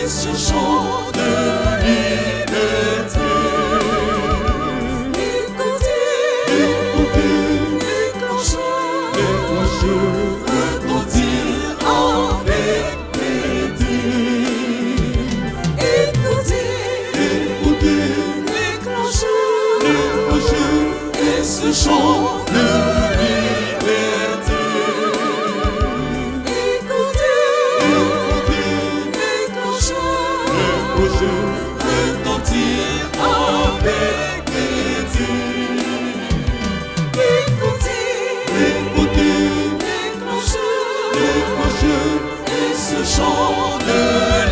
ce chant de liberté. Écoutez, les clochers retentirent avec crédit. Écoutez, les clochers et ce chant de liberté. Retentir avec crédit. Écoutez, les clochers et ce chant de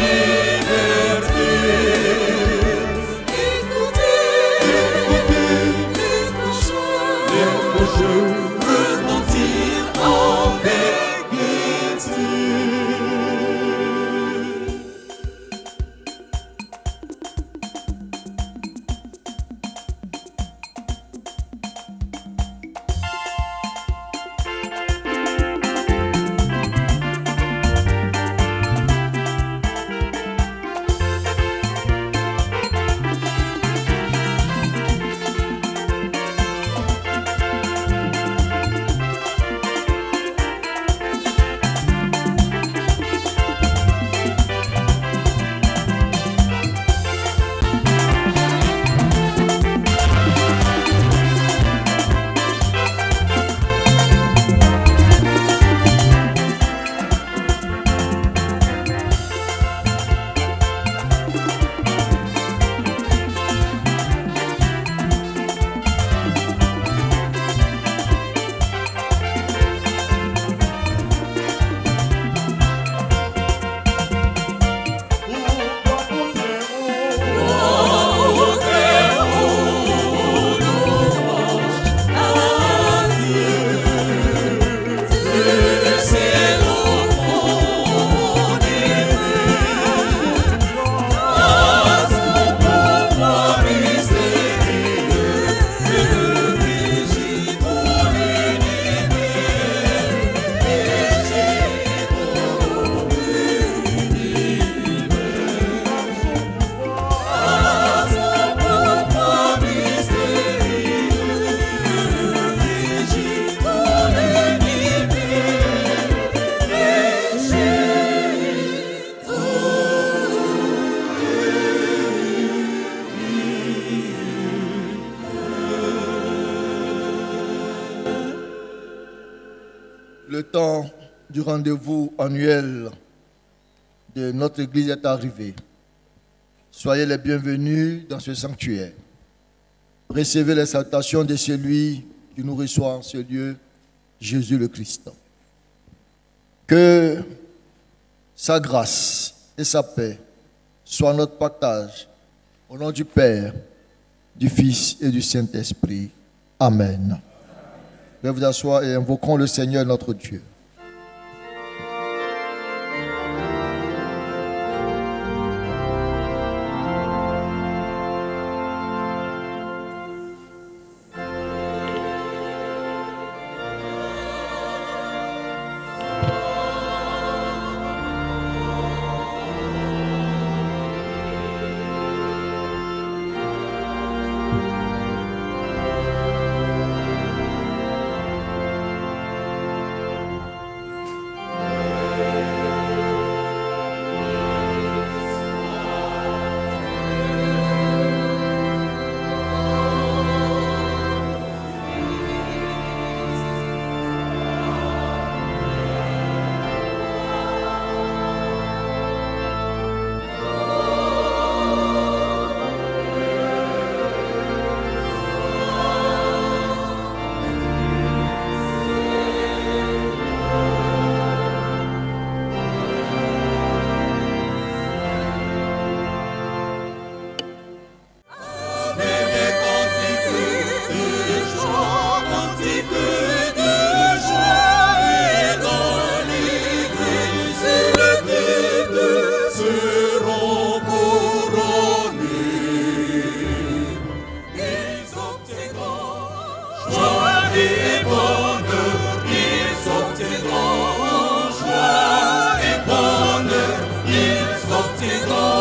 liberté. Écoutez, les clochers retentir avec crédit. Le temps du rendez-vous annuel de notre Église est arrivé. Soyez les bienvenus dans ce sanctuaire. Recevez les salutations de celui qui nous reçoit en ce lieu, Jésus le Christ. Que sa grâce et sa paix soient notre partage. Au nom du Père, du Fils et du Saint-Esprit. Amen. Veuillez vous asseoir et invoquons le Seigneur notre Dieu. Ils sortiront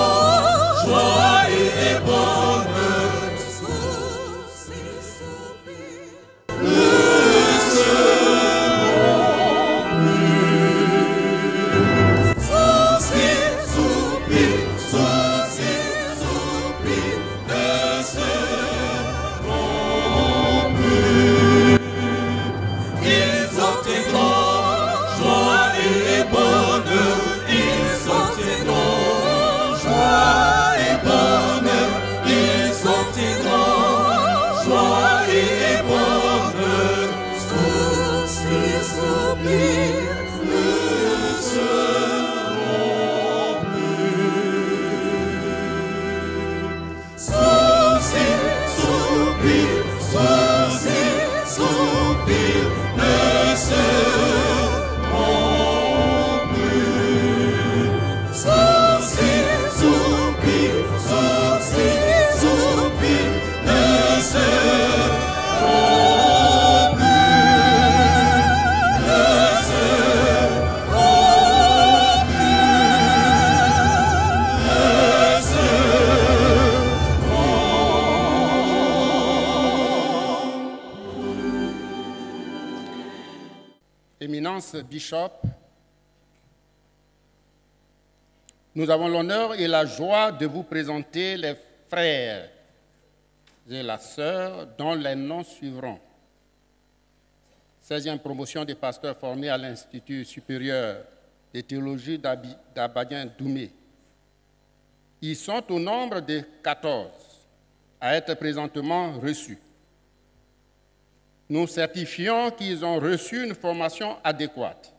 Éminence Bishop, nous avons l'honneur et la joie de vous présenter les frères et la sœur dont les noms suivront. 16e promotion des pasteurs formés à l'Institut supérieur de théologie d'Abadien-Doumé. Ils sont au nombre de 14 à être présentement reçus. Nous certifions qu'ils ont reçu une formation adéquate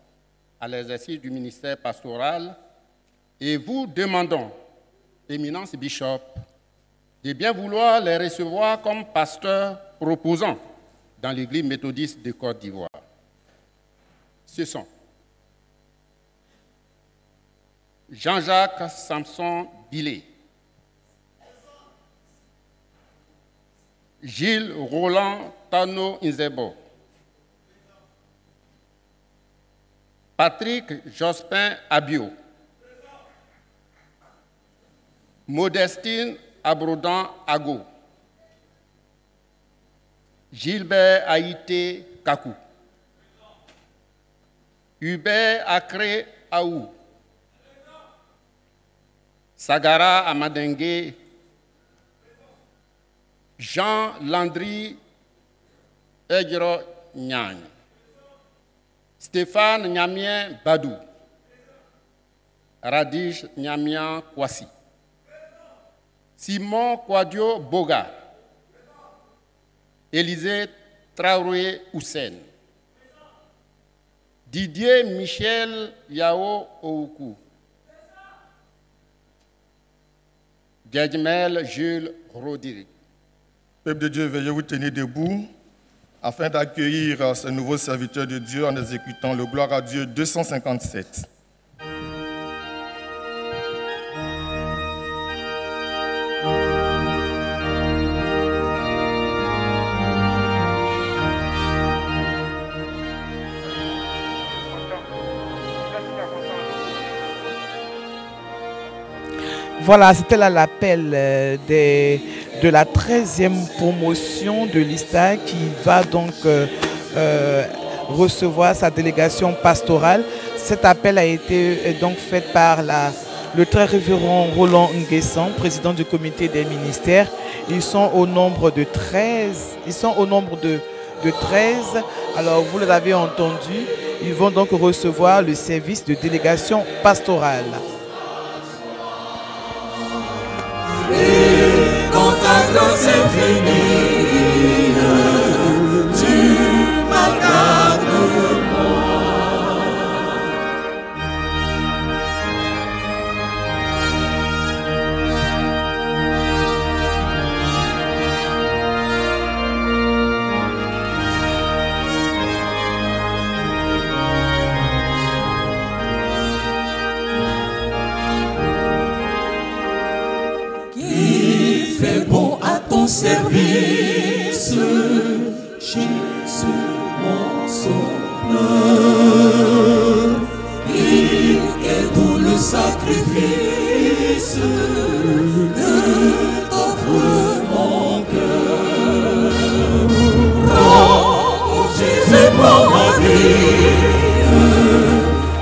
à l'exercice du ministère pastoral et vous demandons, Éminence Bishop, de bien vouloir les recevoir comme pasteurs proposants dans l'Église méthodiste de Côte d'Ivoire. Ce sont Jean-Jacques Samson Bilé, Gilles Roland Tano Inzebo, Patrick Jospin Abio, Modestine Abrodan Ago, Gilbert Haïté Kakou, Hubert Akre Aou, Sagara Amadengue, Jean Landry Egro Nyang, Stéphane Nyamien Badou, Radish Nyamian Kwasi, Simon Kwadio Boga, Élisée Traoré Houssen, Didier Michel Yao Oukou, Gadjmel Jules Roderick. Peuple de Dieu, veuillez vous tenir debout afin d'accueillir ce nouveau serviteur de Dieu en exécutant le Gloire à Dieu 257. Voilà, c'était là l'appel de la 13e promotion de l'ISTA qui va donc recevoir sa délégation pastorale. Cet appel a été donc fait par le très révérend Roland Nguessan, président du comité des ministères. Ils sont au nombre de 13. Ils sont au nombre de 13. Alors, vous l'avez entendu, ils vont donc recevoir le service de délégation pastorale. Et quand ta grâce infinie, tu m'as gardé moi. Service, Jésus mon sauveur, il est tout le sacrifice de t'offre mon cœur. Oh Jésus pour ma vie,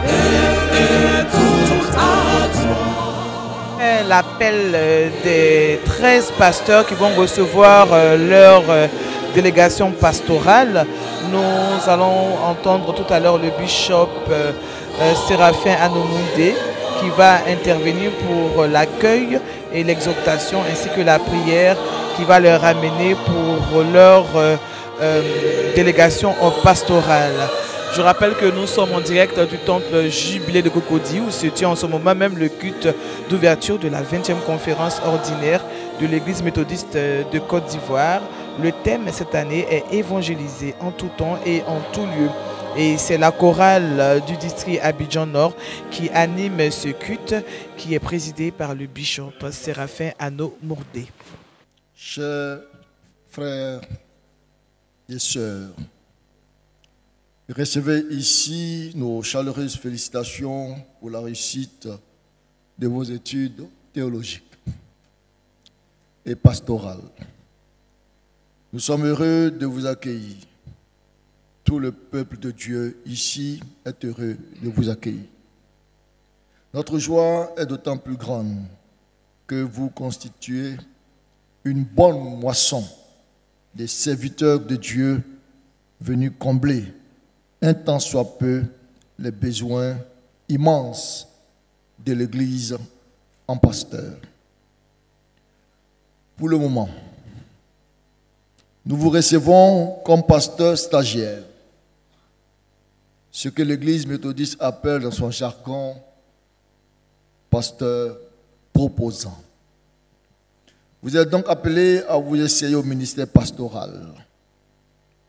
et tout à toi. L'appel des 13 pasteurs qui vont recevoir leur délégation pastorale. Nous allons entendre tout à l'heure le bishop Séraphin Anomoundé qui va intervenir pour l'accueil et l'exhortation ainsi que la prière qui va leur amener pour leur délégation pastorale. Je rappelle que nous sommes en direct du temple Jubilé de Cocody où se tient en ce moment même le culte d'ouverture de la 20e conférence ordinaire de l'Église méthodiste de Côte d'Ivoire. Le thème cette année est évangéliser en tout temps et en tout lieu. Et c'est la chorale du district Abidjan Nord qui anime ce culte qui est présidé par le bishop Séraphin Anomoundé. Chers frères et sœurs, recevez ici nos chaleureuses félicitations pour la réussite de vos études théologiques et pastorales. Nous sommes heureux de vous accueillir, tout le peuple de Dieu ici est heureux de vous accueillir. Notre joie est d'autant plus grande que vous constituez une bonne moisson des serviteurs de Dieu venus combler un tant soit peu les besoins immenses de l'Église en pasteur. Pour le moment, nous vous recevons comme pasteur stagiaire, ce que l'Église méthodiste appelle dans son jargon pasteur proposant. Vous êtes donc appelé à vous essayer au ministère pastoral.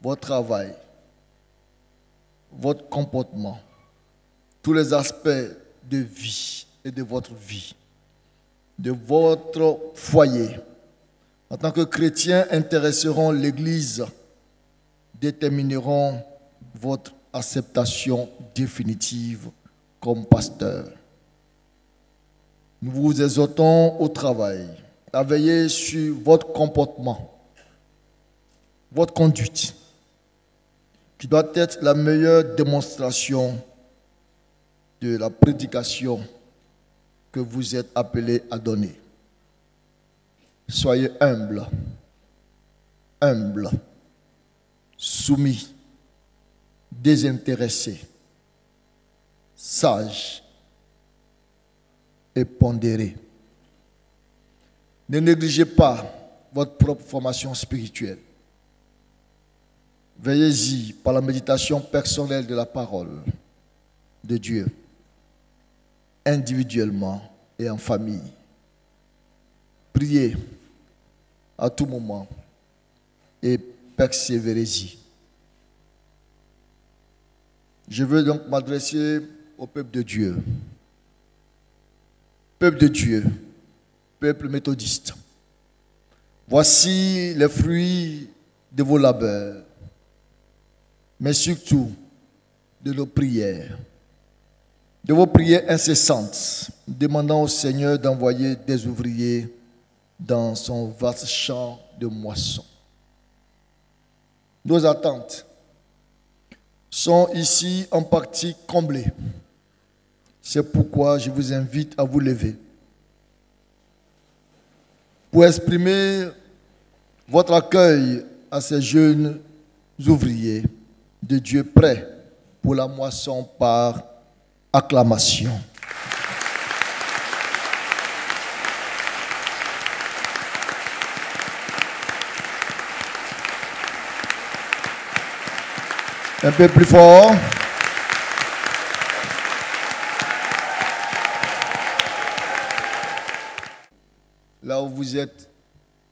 Votre travail, votre comportement, tous les aspects de vie et de votre vie, de votre foyer, en tant que chrétiens, intéresseront l'Église, détermineront votre acceptation définitive comme pasteur. Nous vous exhortons au travail, à veiller sur votre comportement, votre conduite, qui doit être la meilleure démonstration de la prédication que vous êtes appelés à donner. Soyez humbles, soumis, désintéressés, sages et pondérés. Ne négligez pas votre propre formation spirituelle. Veillez-y par la méditation personnelle de la parole de Dieu, individuellement et en famille. Priez à tout moment et persévérez-y. Je veux donc m'adresser au peuple de Dieu. Peuple de Dieu, peuple méthodiste. Voici les fruits de vos labeurs, mais surtout de nos prières, de vos prières incessantes, demandant au Seigneur d'envoyer des ouvriers dans son vaste champ de moisson. Nos attentes sont ici en partie comblées. C'est pourquoi je vous invite à vous lever pour exprimer votre accueil à ces jeunes ouvriers de Dieu prêts pour la moisson par acclamation. Un peu plus fort. Là où vous êtes,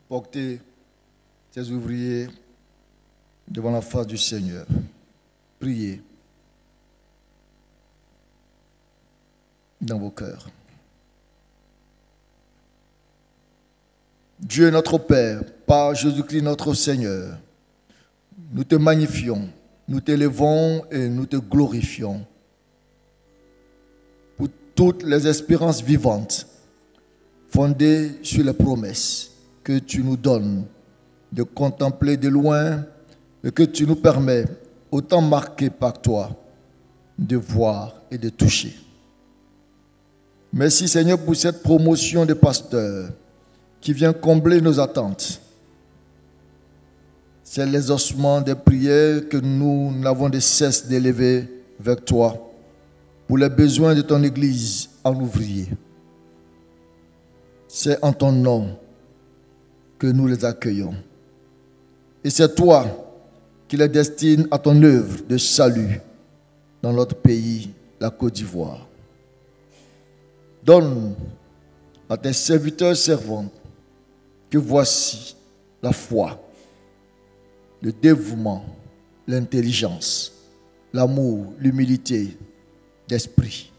portez ces ouvriers devant la face du Seigneur. Priez dans vos cœurs. Dieu notre Père, par Jésus-Christ notre Seigneur, nous te magnifions, nous t'élevons et nous te glorifions pour toutes les espérances vivantes fondées sur les promesses que tu nous donnes de contempler de loin et que tu nous permets, autant marqués par toi, de voir et de toucher. Merci Seigneur pour cette promotion de pasteurs qui vient combler nos attentes. C'est l'exaucement des prières que nous n'avons de cesse d'élever vers toi pour les besoins de ton Église en ouvrier. C'est en ton nom que nous les accueillons. Et c'est toi qui les destines à ton œuvre de salut dans notre pays, la Côte d'Ivoire. Donne à tes serviteurs servantes que voici la foi, le dévouement, l'intelligence, l'amour, l'humilité d'esprit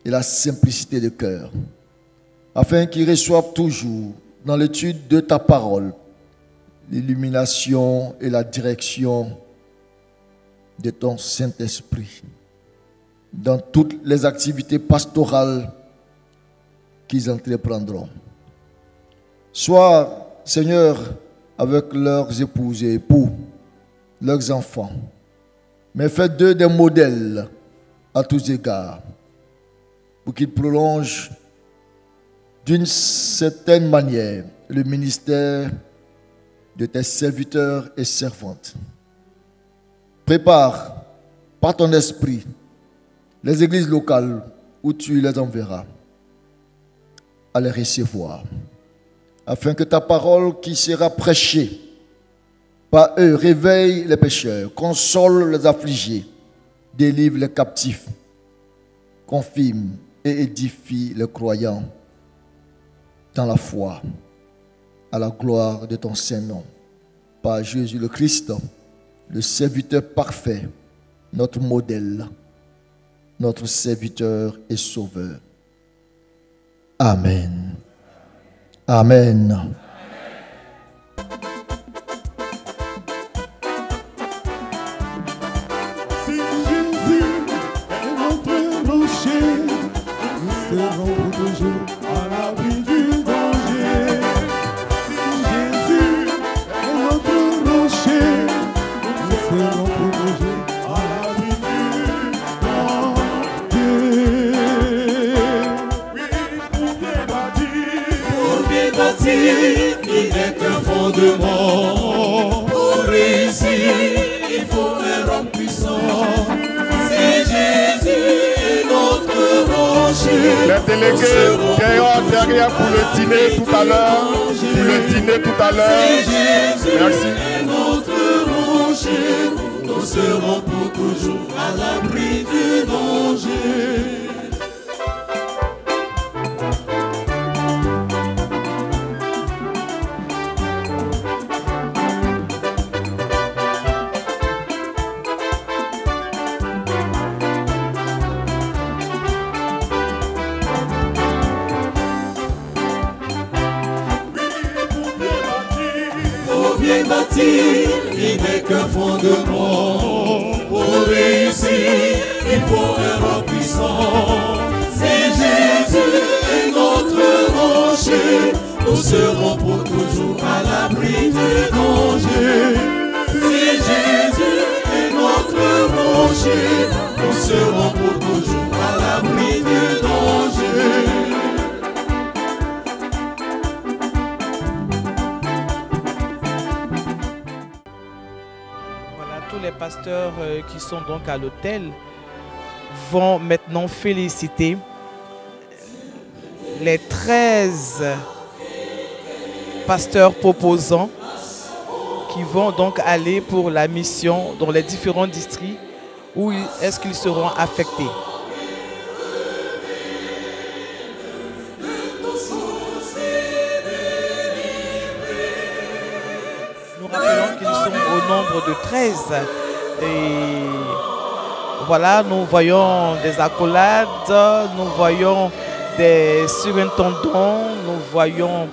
et la simplicité de cœur, afin qu'ils reçoivent toujours dans l'étude de ta parole l'illumination et la direction de ton Saint-Esprit dans toutes les activités pastorales qu'ils entreprendront. Sois, Seigneur, avec leurs épouses et époux, leurs enfants, mais faites d'eux des modèles à tous égards, pour qu'ils prolongent d'une certaine manière le ministère de tes serviteurs et servantes. Prépare par ton esprit les églises locales où tu les enverras à les recevoir, afin que ta parole qui sera prêchée par eux réveille les pécheurs, console les affligés, délivre les captifs, confirme et édifie les croyants dans la foi, à la gloire de ton Saint-Nom. Par Jésus le Christ, le serviteur parfait, notre modèle, notre serviteur et sauveur. Amen. Amen. Si Jésus est notre rocher, nous serons toujours à l'abri du danger. Si Jésus est notre rocher, nous serons toujours à l'abri du danger. Pour bien bâtir, il n'est qu'un fondement. Pour réussir, il faut un homme puissant. C'est Jésus est notre rocher. Les délégués qui derrière pour le dîner tout à l'heure. Pour le dîner tout à l'heure. Merci. Est notre rocher. Nous serons pour toujours à l'abri du danger. Il n'est qu'un fondement. Pour réussir, il faut un roc puissant. C'est Jésus est notre rocher. Nous serons pour toujours à l'abri du danger. C'est Jésus est notre rocher. Nous serons pour toujours à l'abri du danger. Les pasteurs qui sont donc à l'autel vont maintenant féliciter les 13 pasteurs proposants qui vont donc aller pour la mission dans les différents districts où est-ce qu'ils seront affectés. Nous rappelons qu'ils sont au nombre de 13. Et voilà, nous voyons des accolades, nous voyons des surintendants, nous voyons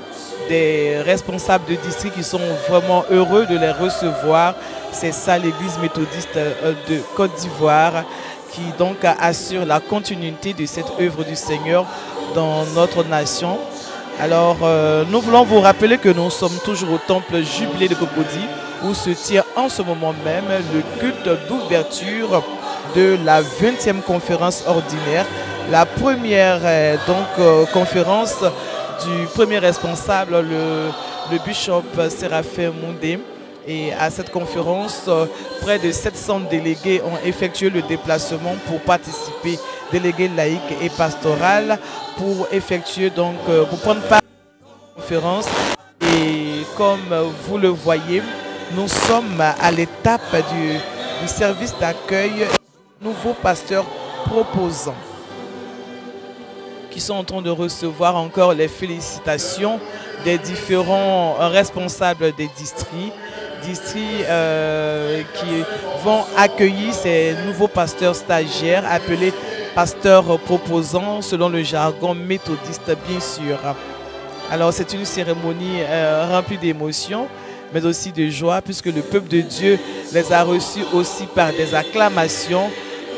des responsables de district qui sont vraiment heureux de les recevoir. C'est ça l'église méthodiste de Côte d'Ivoire qui donc assure la continuité de cette œuvre du Seigneur dans notre nation. Alors, nous voulons vous rappeler que nous sommes toujours au temple Jubilé de Cocody, où se tient en ce moment même le culte d'ouverture de la 20e conférence ordinaire, la première conférence du premier responsable, le bishop Séraphin Moundé. Et à cette conférence, près de 700 délégués ont effectué le déplacement pour participer, délégués laïcs et pastorales, pour effectuer donc, pour prendre part à la conférence. Et comme vous le voyez, nous sommes à l'étape du service d'accueil nouveaux pasteurs proposants qui sont en train de recevoir encore les félicitations des différents responsables des districts qui vont accueillir ces nouveaux pasteurs stagiaires appelés pasteurs proposants selon le jargon méthodiste bien sûr. Alors c'est une cérémonie remplie d'émotions mais aussi de joie puisque le peuple de Dieu les a reçus aussi par des acclamations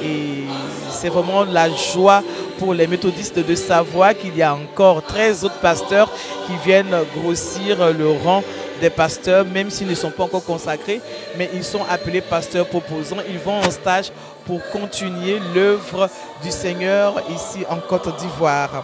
et c'est vraiment la joie pour les méthodistes de savoir qu'il y a encore 13 autres pasteurs qui viennent grossir le rang des pasteurs, même s'ils ne sont pas encore consacrés, mais ils sont appelés pasteurs proposants. Ils vont en stage pour continuer l'œuvre du Seigneur ici en Côte d'Ivoire.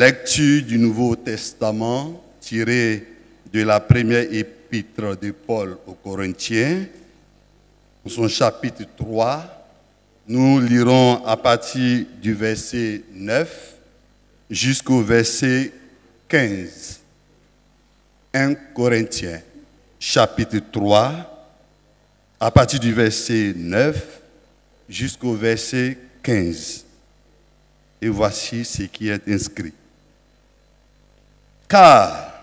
Lecture du Nouveau Testament tirée de la première épître de Paul aux Corinthiens, dans son chapitre 3. Nous lirons à partir du verset 9 jusqu'au verset 15. 1 Corinthiens, chapitre 3, à partir du verset 9 jusqu'au verset 15. Et voici ce qui est inscrit. Car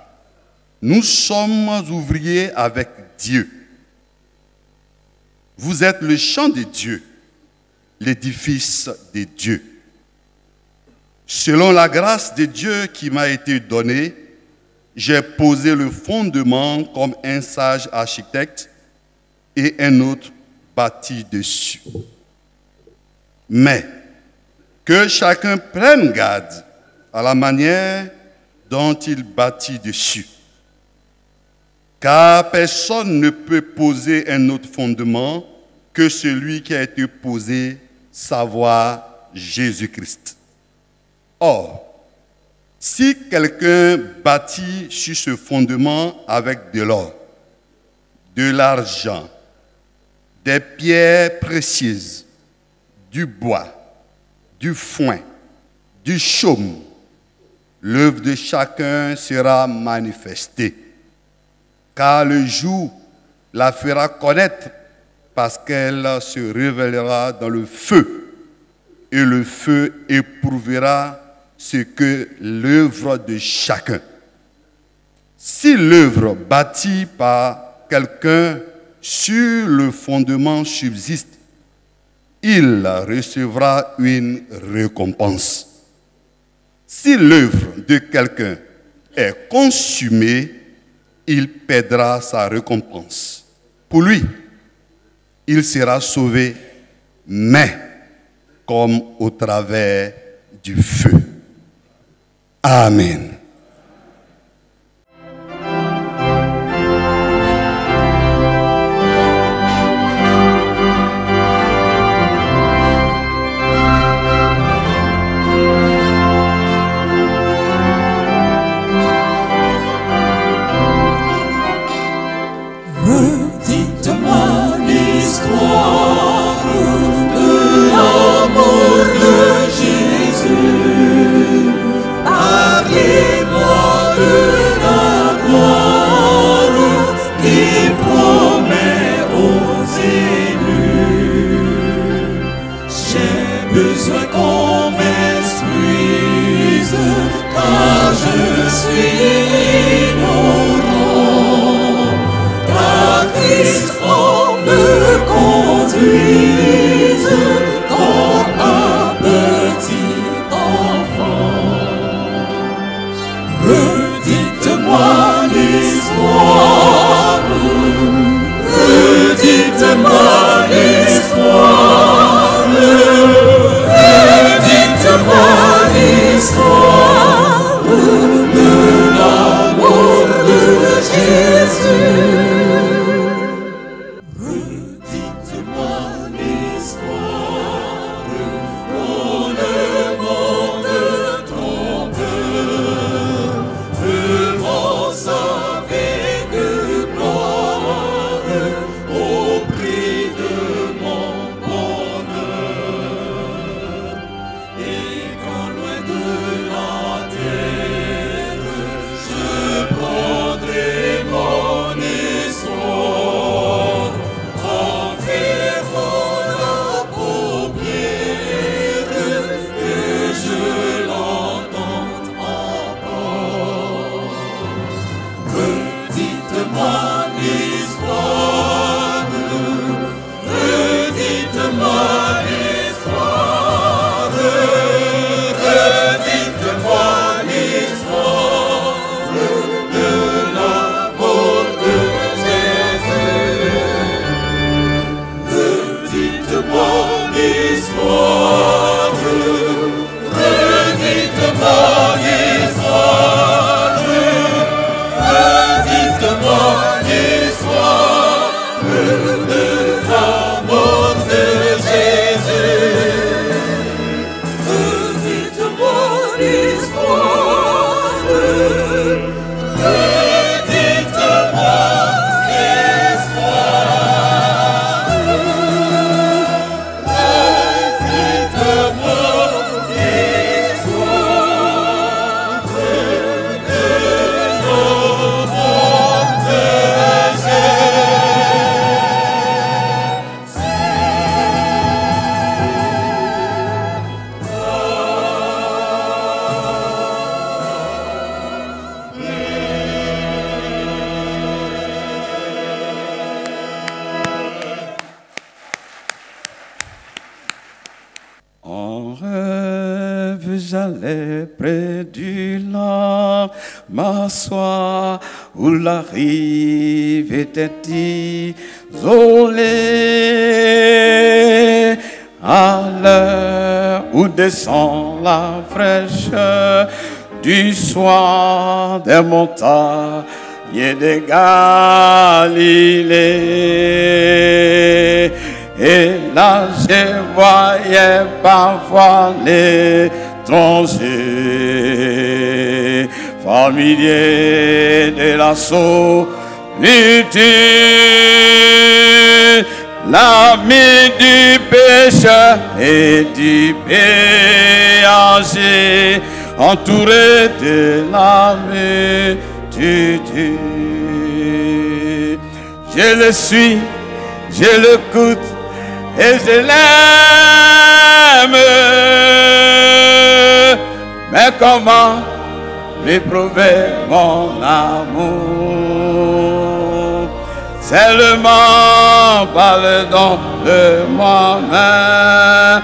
nous sommes ouvriers avec Dieu. Vous êtes le champ de Dieu, l'édifice de Dieu. Selon la grâce de Dieu qui m'a été donnée, j'ai posé le fondement comme un sage architecte et un autre bâti dessus. Mais que chacun prenne garde à la manière dont il bâtit dessus. Car personne ne peut poser un autre fondement que celui qui a été posé, savoir Jésus-Christ. Or, si quelqu'un bâtit sur ce fondement avec de l'or, de l'argent, des pierres précieuses, du bois, du foin, du chaume, l'œuvre de chacun sera manifestée, car le jour la fera connaître parce qu'elle se révélera dans le feu, et le feu éprouvera ce que l'œuvre de chacun. Si l'œuvre bâtie par quelqu'un sur le fondement subsiste, il recevra une récompense. Si l'œuvre de quelqu'un est consumée, il perdra sa récompense. Pour lui, il sera sauvé, mais comme au travers du feu. Amen. Dites-moi l'histoire de l'amour de Jésus. Parlez-moi de la gloire qui promet aux élus. J'ai besoin qu'on m'instruise, car je suis ignorant. Car Christ me conduise comme un petit enfant. Redites-moi l'histoire, redites-moi l'histoire, redites-moi l'histoire de l'amour de Jésus. Prendrai mon esprit. j'allais près du lac, m'asseoir où la rive était isolée. À l'heure où descend la fraîcheur du soir des montagnes de Galilée. Et là je voyais parfois l'étranger, familier de la solitude, l'ami du pécheur et du péager, entouré de la multitude. Je le suis, je l'écoute et je l'aime. Mais comment lui prouver mon amour? Seulement pardon de moi-même,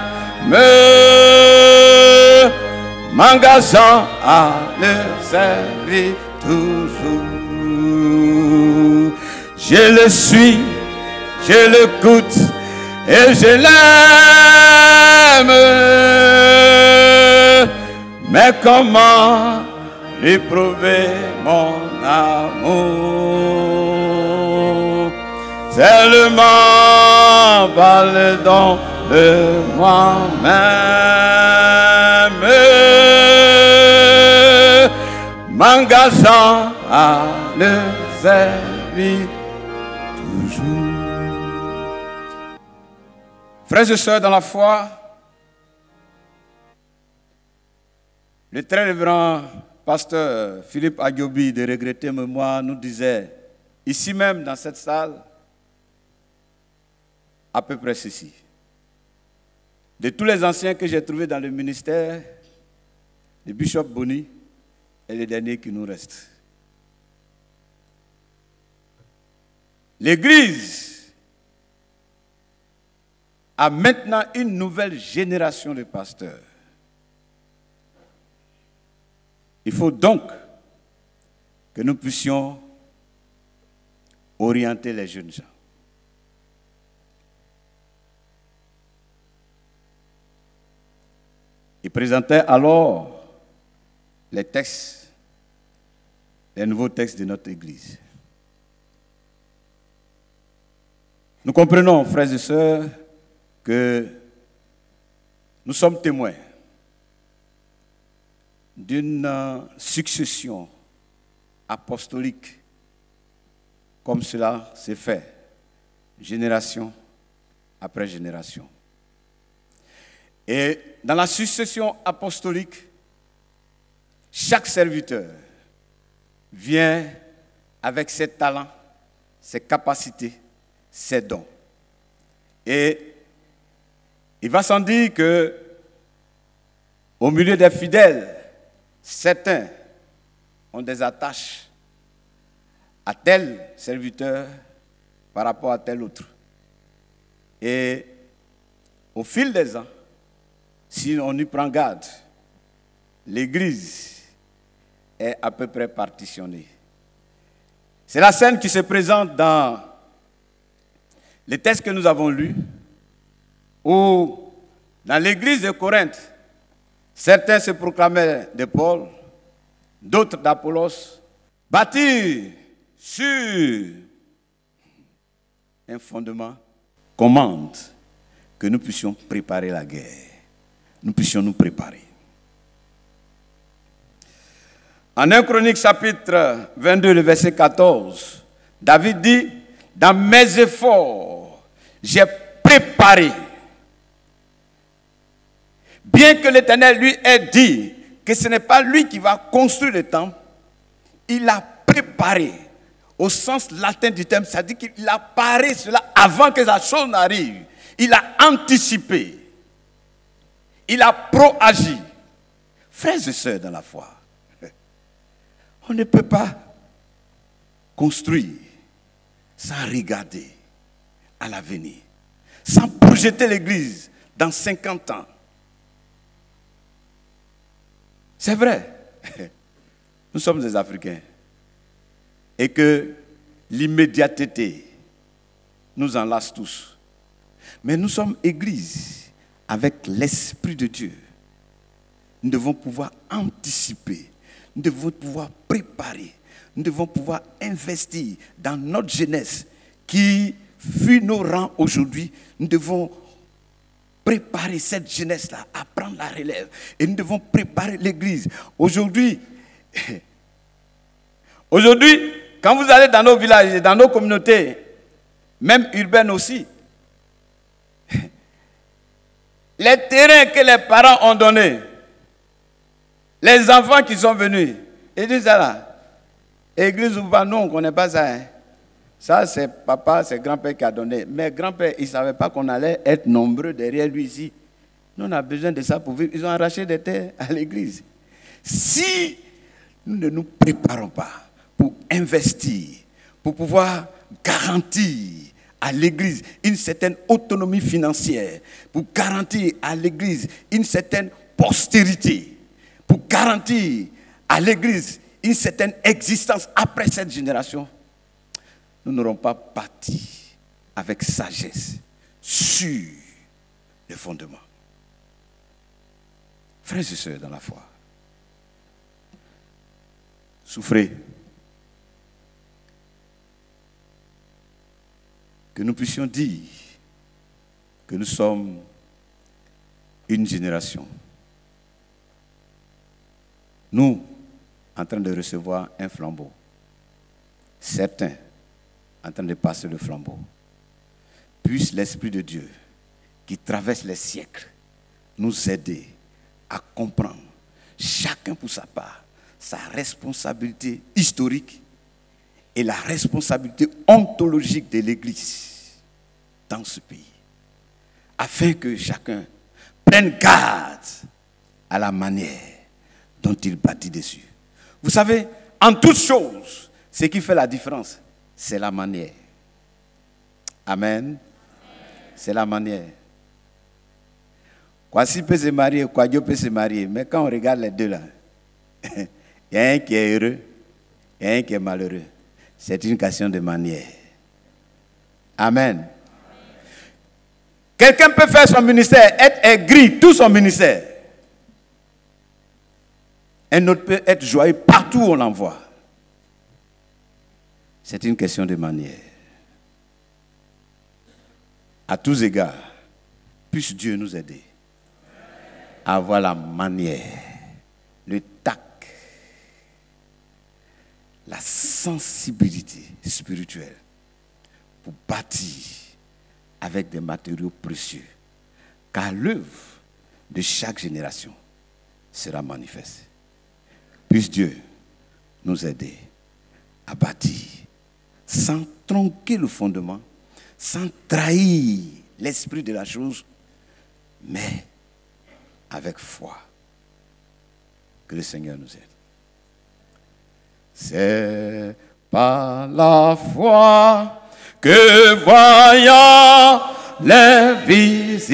m'engageant à le servir toujours. Je le suis, je l'écoute et je l'aime. Mais comment lui prouver mon amour? Seulement par le don de moi-même, m'engageant à le servir toujours. Frères et sœurs dans la foi, le très révérend pasteur Philippe Agiobi de regrettée mémoire nous disait, ici même dans cette salle, à peu près ceci. De tous les anciens que j'ai trouvés dans le ministère, le bishop Boni est le dernier qui nous reste. L'Église a maintenant une nouvelle génération de pasteurs. Il faut donc que nous puissions orienter les jeunes gens. Il présentait alors les textes, les nouveaux textes de notre Église. Nous comprenons, frères et sœurs, que nous sommes témoins d'une succession apostolique comme cela s'est fait, génération après génération. Et dans la succession apostolique, chaque serviteur vient avec ses talents, ses capacités, ses dons. Et il va sans dire que au milieu des fidèles, certains ont des attaches à tel serviteur par rapport à tel autre. Et au fil des ans, si on y prend garde, l'Église est à peu près partitionnée. C'est la scène qui se présente dans les textes que nous avons lus, où dans l'Église de Corinthe, certains se proclamaient de Paul, d'autres d'Apollos, bâtis sur un fondement, commande que nous puissions préparer la guerre. Nous puissions nous préparer. En 1 Chronique chapitre 22, le verset 14, David dit, dans mes efforts, j'ai préparé. Bien que l'Éternel lui ait dit que ce n'est pas lui qui va construire le temple, il a préparé. Au sens latin du terme, ça dit qu'il a paré cela avant que la chose n'arrive. Il a anticipé. Il a proagi. Frères et sœurs dans la foi, on ne peut pas construire sans regarder à l'avenir, sans projeter l'Église dans 50 ans. C'est vrai. Nous sommes des Africains. Et que l'immédiateté nous enlace tous. Mais nous sommes Église avec l'Esprit de Dieu. Nous devons pouvoir anticiper. Nous devons pouvoir préparer. Nous devons pouvoir investir dans notre jeunesse qui fuit nos rangs aujourd'hui. Nous devons préparer cette jeunesse-là à prendre la relève. Et nous devons préparer l'Église. Aujourd'hui, quand vous allez dans nos villages et dans nos communautés, même urbaines aussi, les terrains que les parents ont donnés, les enfants qui sont venus, ils disent ça là, Église ou pas, non, on ne connaît pas ça. Hein. Ça, c'est papa, c'est grand-père qui a donné. Mais grand-père, il ne savait pas qu'on allait être nombreux derrière lui ici. Nous, on a besoin de ça pour vivre. Ils ont arraché des terres à l'église. Si nous ne nous préparons pas pour investir, pour pouvoir garantir à l'église une certaine autonomie financière, pour garantir à l'église une certaine postérité, pour garantir à l'église une certaine existence après cette génération, nous n'aurons pas bâti avec sagesse sur les fondements. Frères et sœurs dans la foi, souffrez que nous puissions dire que nous sommes une génération. Nous, en train de recevoir un flambeau. Certains, en train de passer le flambeau. Puisse l'Esprit de Dieu, qui traverse les siècles, nous aider à comprendre, chacun pour sa part, sa responsabilité historique et la responsabilité ontologique de l'Église dans ce pays. Afin que chacun prenne garde à la manière dont il bâtit dessus. Vous savez, en toutes choses, ce qui fait la différence, c'est la manière. Amen. C'est la manière. Kwasi peut se marier, Kwadjo peut se marier, mais quand on regarde les deux là, il y a un qui est heureux, il y a un qui est malheureux. C'est une question de manière. Amen. Quelqu'un peut faire son ministère, être aigri, tout son ministère. Un autre peut être joyeux partout où on l'envoie. C'est une question de manière. À tous égards, puisse Dieu nous aider à avoir la manière, le tact, la sensibilité spirituelle pour bâtir avec des matériaux précieux. Car l'œuvre de chaque génération sera manifeste. Puisse Dieu nous aider à bâtir sans tronquer le fondement, sans trahir l'esprit de la chose, mais avec foi. Que le Seigneur nous aide. C'est par la foi que voyant l'invisible,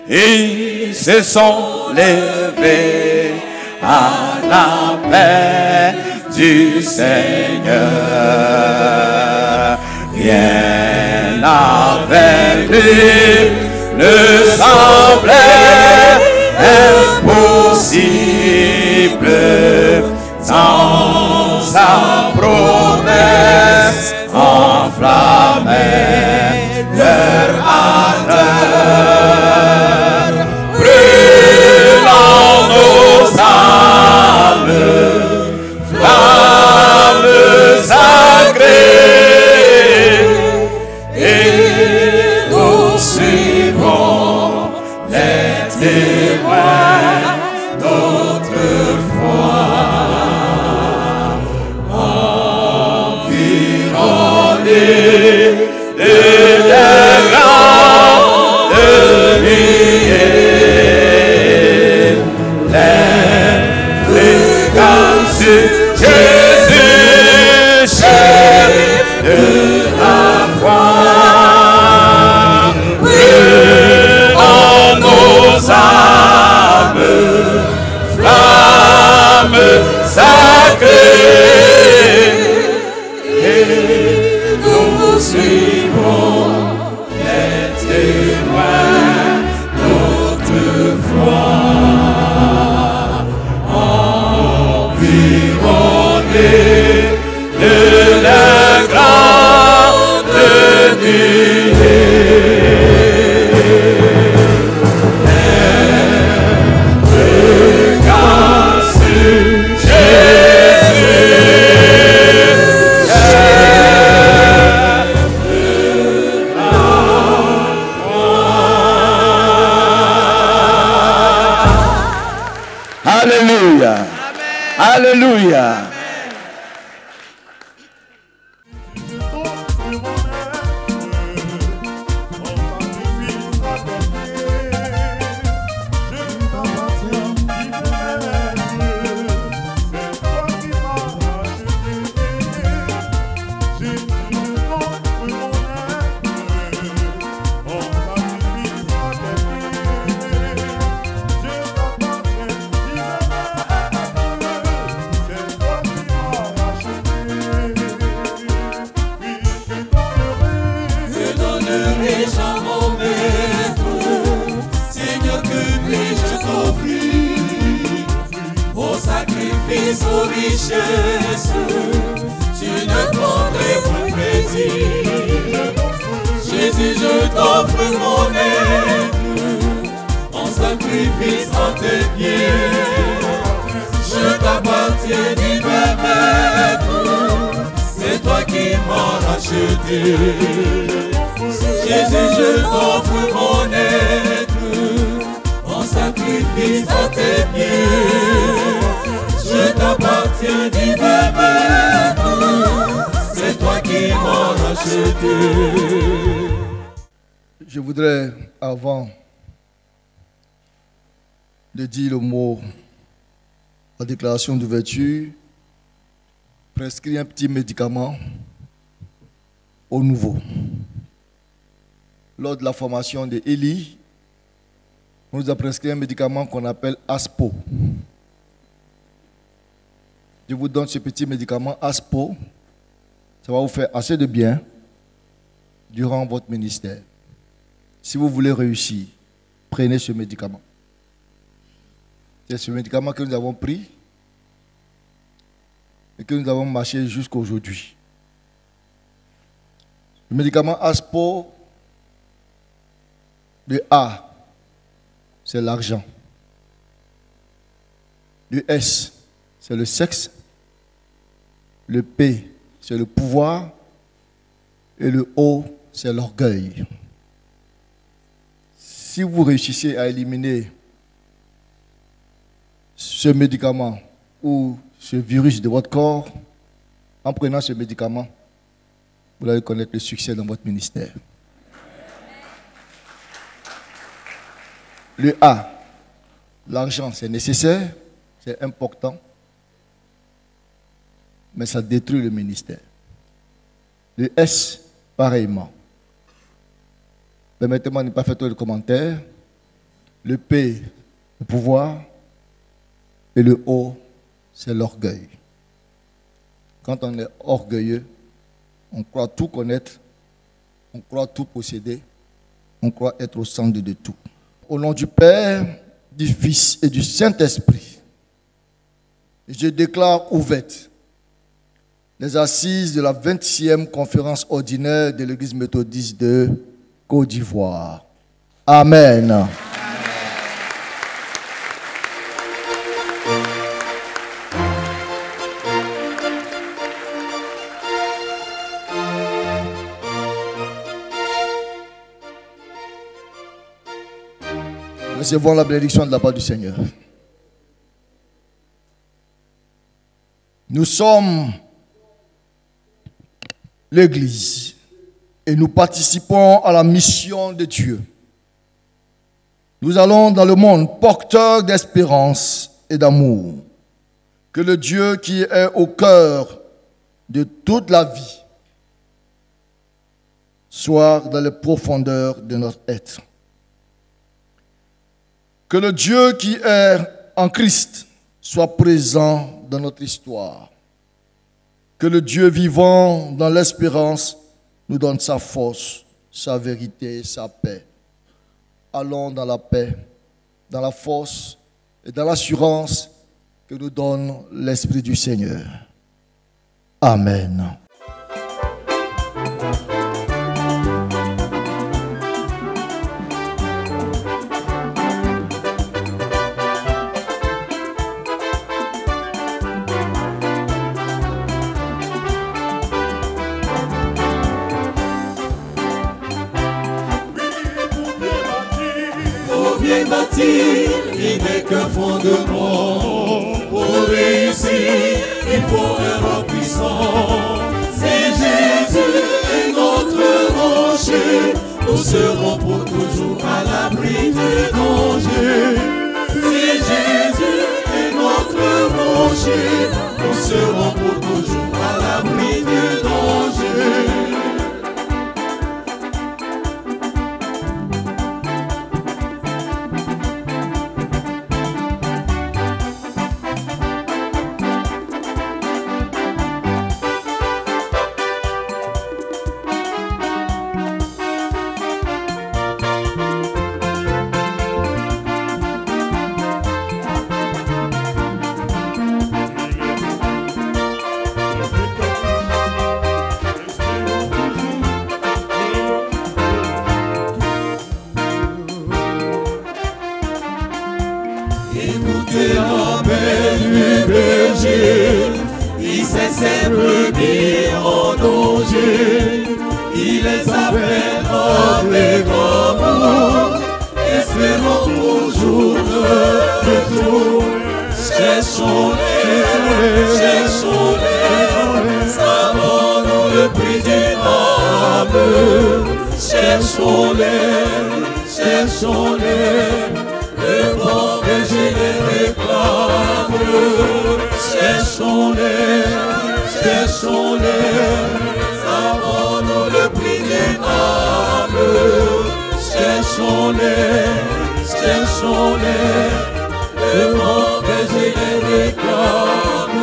ils se sont levés à la paix du Seigneur. Rien avec lui ne semblait impossible. Sans sa promesse enflammait leur ardeur, brûlant nos âmes, flammes sacrées, et nous suivons les témoins d'autrefois. De la grande nuée, les regards sur Jésus, chef de la foi, brûlant nos âmes, et nous suivrons les témoins notre foi. Environnés de la grande nuée. Alléluia. Alléluia. Aux richesses, tu ne prendrais point plaisir. Jésus, je t'offre mon être en sacrifice à tes pieds. Je t'appartiens, divin maître, c'est toi qui m'as racheté. Jésus, je t'offre mon être en sacrifice à tes pieds. Je t'appartiens, divin maître, c'est toi qui m'as racheté. Je voudrais, avant de dire le mot, la déclaration d'ouverture, prescrire un petit médicament au nouveau. Lors de la formation de Élie, on nous a prescrit un médicament qu'on appelle Aspo. Je vous donne ce petit médicament Aspo. Ça va vous faire assez de bien durant votre ministère. Si vous voulez réussir, prenez ce médicament. C'est ce médicament que nous avons pris et que nous avons marché jusqu'à aujourd'hui. Le médicament Aspo, le A, c'est l'argent. Le S, c'est le sexe. Le P, c'est le pouvoir. Et le O, c'est l'orgueil. Si vous réussissez à éliminer ce médicament ou ce virus de votre corps, en prenant ce médicament, vous allez connaître le succès dans votre ministère. Le A, l'argent, c'est nécessaire, c'est important, mais ça détruit le ministère. Le S, pareillement. Permettez-moi de ne pas faire trop de commentaires. Le P, le pouvoir. Et le O, c'est l'orgueil. Quand on est orgueilleux, on croit tout connaître, on croit tout posséder, on croit être au centre de tout. Au nom du Père, du Fils et du Saint-Esprit, je déclare ouvertes les assises de la 26e conférence ordinaire de l'Église méthodiste de Côte d'Ivoire. Amen. Recevons la bénédiction de la part du Seigneur. Nous sommes l'Église et nous participons à la mission de Dieu. Nous allons dans le monde porteurs d'espérance et d'amour. Que le Dieu qui est au cœur de toute la vie soit dans les profondeurs de notre être. Que le Dieu qui est en Christ soit présent dans notre histoire. Que le Dieu vivant dans l'espérance nous donne sa force, sa vérité, sa paix. Allons dans la paix, dans la force et dans l'assurance que nous donne l'Esprit du Seigneur. Amen. Bien bâti, il n'est qu'un fondement. Pour réussir, il faut un roc puissant. Si Jésus est notre rocher, nous serons pour toujours à l'abri du danger. Si Jésus est notre rocher, nous serons pour toujours à l'abri du danger. Écoutez l'appel du berger, il sait ses brebis en danger, il les appelle avec amour, espérons toujours le retour. Cherchons-les, savons-nous le prix d'une âme. Cherchons-les, le bon berger les réclame. Cherchons-les, savons-nous le prix d'une âme. Cherchons-les, le bon berger les réclame.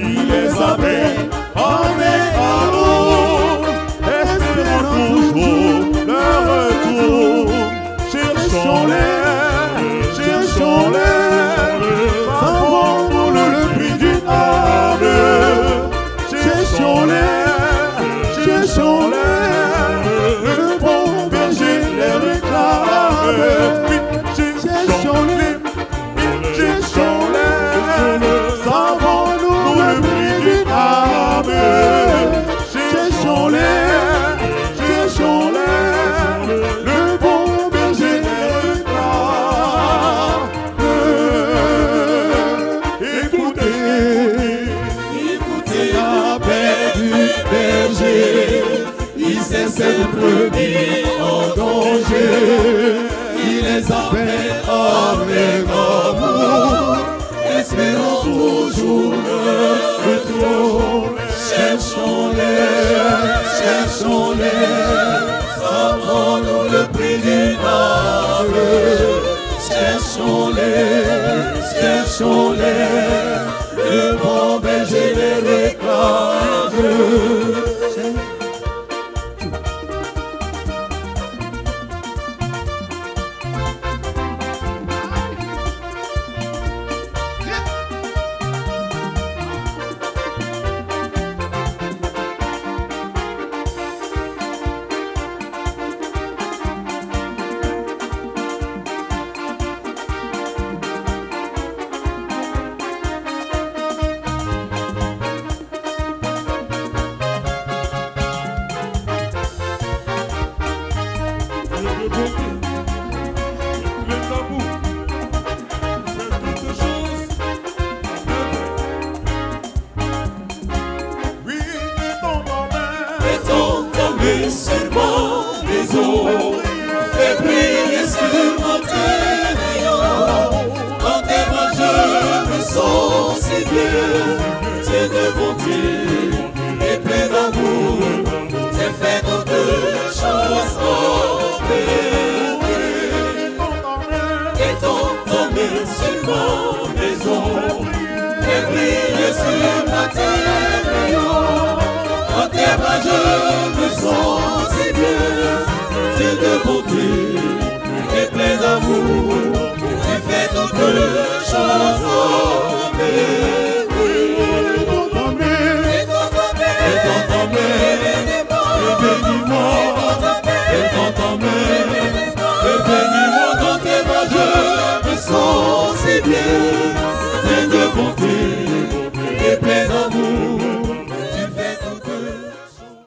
Il les appelle avec amour, espérons toujours leur retour. Cherchons-les, savons-nous le prix d'une âme. Cherchons-les, le bon berger les réclame. Cherchons-les, savons-nous le prix d'une âme. Cherchons-les, le bon berger les réclame. Écoutez l'appel du berger, il sait ses brebis en danger, il les appelle avec amour, espérons toujours le retour. Cherchons-les, savons-nous le prix d'une âme. Cherchons-les, le bon berger les réclame. Bien, de bonté.